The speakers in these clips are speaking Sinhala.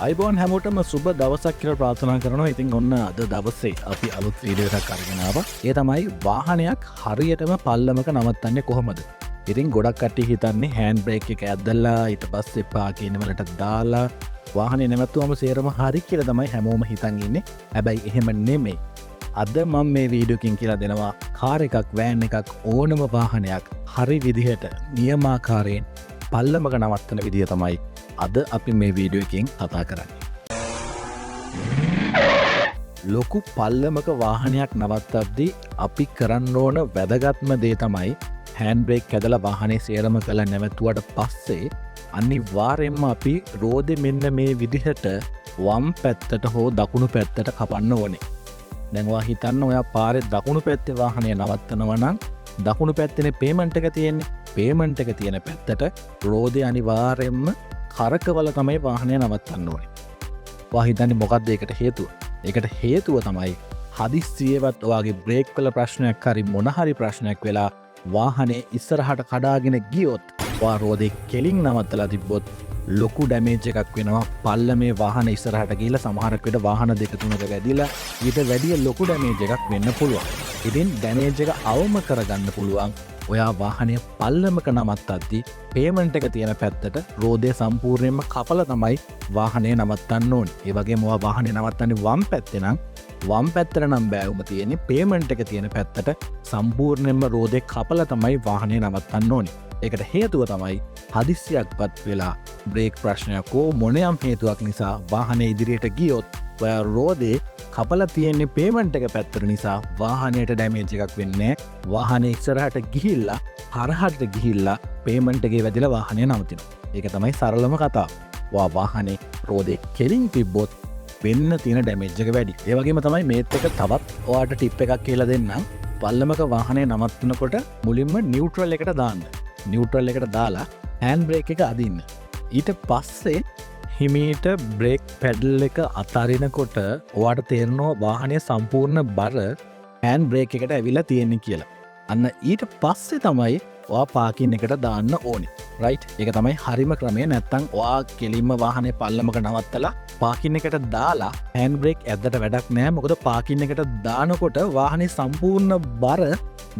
අයිබෝන් හැමෝටම සුබ දවසක් කියලා ප්‍රාර්ථනා කරනවා. ඉතින් ඔන්න අද දවසේ අපි අලුත් වීඩියෝ එකක් අරගෙන ආවා. ඒ තමයි වාහනයක් හරියටම පල්ලමක නවත්තන්නේ කොහොමද? ඉතින් ගොඩක් කට්ටිය හිතන්නේ හෑන්ඩ් බ්‍රේක් එක ඇද්දලා ඊට පස්සේ පාකින වලට දාලා වාහනේ නැවතුවම සේරම හරි කියලා තමයි හැමෝම හිතන් ඉන්නේ. හැබැයි එහෙම නෙමෙයි. අද මම මේ වීඩියෝ එකකින් කියලා දෙනවා කාර් එකක් වෑන් එකක් ඕනම වාහනයක් හරි විදිහට නියමාකාරයෙන් පල්ලමක නවත්තන විදිය තමයි අද අපි මේ වීඩියෝ එකෙන් කතා කරන්නේ. ලොකු පල්ලමක වාහනයක් නවත්තද්දී අපි කරන්න ඕන වැදගත්ම දේ තමයි හෑන්ඩ් බ්‍රේක් ඇදලා වාහනේ සේරම කළා නැවතුවට පස්සේ අනිවාර්යෙන්ම අපි රෝදේ මෙන්න මේ විදිහට වම් පැත්තට හෝ දකුණු පැත්තට කපන්න ඕනේ. දැන් ඔයා හිතන්න ඔයා පාරේ දකුණු පැත්තේ වාහනය නවත්තනවා නම් දකුණු පැත්තේ පේමන්ට් එක තියෙන්නේ. පේමන්ට් එක තියෙන පැත්තට රෝදේ අනිවාර්යෙන්ම කරකවල තමයි වාහනය නවත්තන්න ඕනේ. ඔයා හිතන්නේ මොකක්ද ඒකට හේතුව? ඒකට හේතුව තමයි හදිස්සියේවත් ඔයාගේ බ්‍රේක් වල ප්‍රශ්නයක් හරි මොන හරි ප්‍රශ්නයක් වෙලා වාහනේ ඉස්සරහට කඩාගෙන ගියොත් ඔයා රෝදේ කෙලින් නවත්තලා තිබ්බොත් ලොකු ඩැමේජ් එකක් වෙනවා. පල්ලමේ වාහන ඉස්සරහට ගිහලා සමහරක් වෙලට වාහන දෙක තුනක වැදිලා ඊට වැඩිය ලොකු ඩැමේජ් එකක් වෙන්න පුළුවන්. ඉතින් ඩැමේජ් එක අවම කරගන්න පුළුවන් ඔයා වාහනය පල්ලමක නවත්තද්දී පේමන්ට් එක තියෙන පැත්තට රෝදය සම්පූර්ණයෙන්ම කපලා තමයි වාහනය නවත්තන්න ඕනේ. ඒ වගේම ඔයා වාහනය නවත්තන්නේ වම් පැත්තේ නම් වම් පැත්තට නම් බෑවුම තියෙන්නේ පේමන්ට් එක තියෙන පැත්තට සම්පූර්ණයෙන්ම රෝදේ කපලා තමයි වාහනය නවත්තන්න ඕනේ. ඒකට හේතුව තමයි හදිස්සියක්පත් වෙලා බ්‍රේක් ප්‍රශ්නයක් හෝ මොනයම් හේතුවක් නිසා වාහනේ ඉදිරියට ගියොත් ඔයා රෝදේ කපලා තියෙන්නේ පේමන්ට් එක පැත්තට නිසා වාහනයට ඩැමේජ් එකක් වෙන්නේ නැහැ. වාහනේ ඉස්සරහට ගිහිල්ලා හරහට ගිහිල්ලා පේමන්ට් එකේ වැදිලා වාහනය නවතිනවා. ඒක තමයි සරලම කතාව. වාහනේ රෝදේ කෙලින් තිබ්බොත් වෙන්න තියෙන ඩැමේජ් එක වැඩි. ඒ වගේම තමයි මේත් එක තවත් ඔයාට ටිප් එකක් කියලා දෙන්නම්. පල්ලමක වාහනේ නවත්වනකොට මුලින්ම නියුට්‍රල් එකට දාන්න. නියුට්‍රල් එකට දාලා හෑන්ඩ් බ්‍රේක් එක අදින්න. ඊට පස්සේ හිමීට බ්‍රේක් පැඩල් එක අතරිනකොට ඔයාට තේරෙනවා වාහනේ සම්පූර්ණ බර හෑන්ඩ් බ්‍රේක් එකට ඇවිල්ලා තියෙන්නේ කියලා. අන්න ඊට පස්සේ තමයි ඔයා පාකින් එකට දාන්න ඕනේ. රයිට්? ඒක තමයි හරිම ක්‍රමය. නැත්තම් ඔයා කෙලින්ම වාහනේ පල්ලමක නවත්තලා පාකින් එකට දාලා හෑන්ඩ් බ්‍රේක් ඇද්දට වැඩක් නැහැ. මොකද පාකින් එකට දානකොට වාහනේ සම්පූර්ණ බර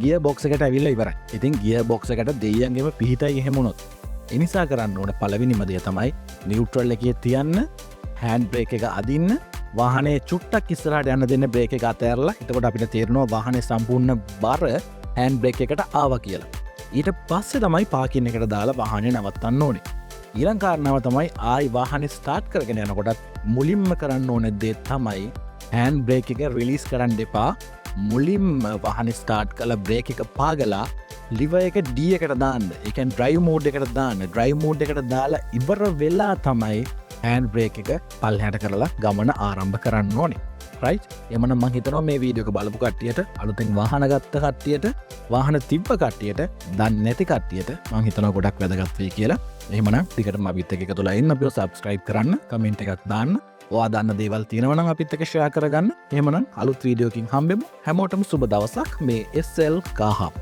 ගියර් බොක්ස් එකට ඇවිල්ලා ඉවරයි. ඉතින් ගියර් බොක්ස් එකට දෙයියන්ගෙම පිහිටයි එහෙම වුණොත්. ඒ නිසා කරන්න ඕන පළවෙනිම දේ තමයි නියුට්‍රල් එකේ තියන්න, හෑන්ඩ් බ්‍රේක් එක අදින්න, වාහනේ චුට්ටක් ඉස්සරහට යන්න දෙන්න බ්‍රේක් එක අතහැරලා. එතකොට අපිට තේරෙනවා වාහනේ සම්පූර්ණ බර හෑන්ඩ් බ්‍රේක් එකට ආවා කියලා. ඊට පස්සේ තමයි පාකින් එකට දාලා වාහනේ නවත්තන්න ඕනේ. ඊළඟ කාරණාව තමයි ආයි වාහනේ ස්ටාර්ට් කරගෙන යනකොටත් මුලින්ම කරන්න ඕන දේ තමයි හෑන්ඩ් බ්‍රේක් එක රිලීස් කරන්න එපා. මුලින්ම වාහනේ ස්ටාර්ට් කරලා බ්‍රේක් එක පාගලා ලිවර් එක D එකට දාන්න. ඒ කියන්නේ ඩ්‍රයිව් මෝඩ් එකට දාන්න. ඩ්‍රයිව් මෝඩ් එකට දාලා ඉවර වෙලා තමයි හෑන්ඩ් බ්‍රේක් එක පල්ලෙහාට කරලා ගමන ආරම්භ කරන්න ඕනේ. රයිට්? එමනම් මම හිතනවා මේ වීඩියෝ එක බලපු කට්ටියට, අලුතෙන් වාහන ගත්ත කට්ටියට, වාහන තිබ්බ කට්ටියට, දන්නේ නැති කට්ටියට මම හිතනවා ගොඩක් වැදගත් වෙයි කියලා. එහෙමනම් ටිකටම අපිත් එක්ක එකතුලා ඉන්න, අපිව subscribe කරන්න, කමෙන්ට් එකක් දාන්න. ඔයා දන්න දේවල් තියෙනවා නම් අපිත් එක්ක share කරගන්න. එහෙමනම් අලුත් වීඩියෝ එකකින් හම්බෙමු. හැමෝටම සුබ දවසක්. මේ SL කාහා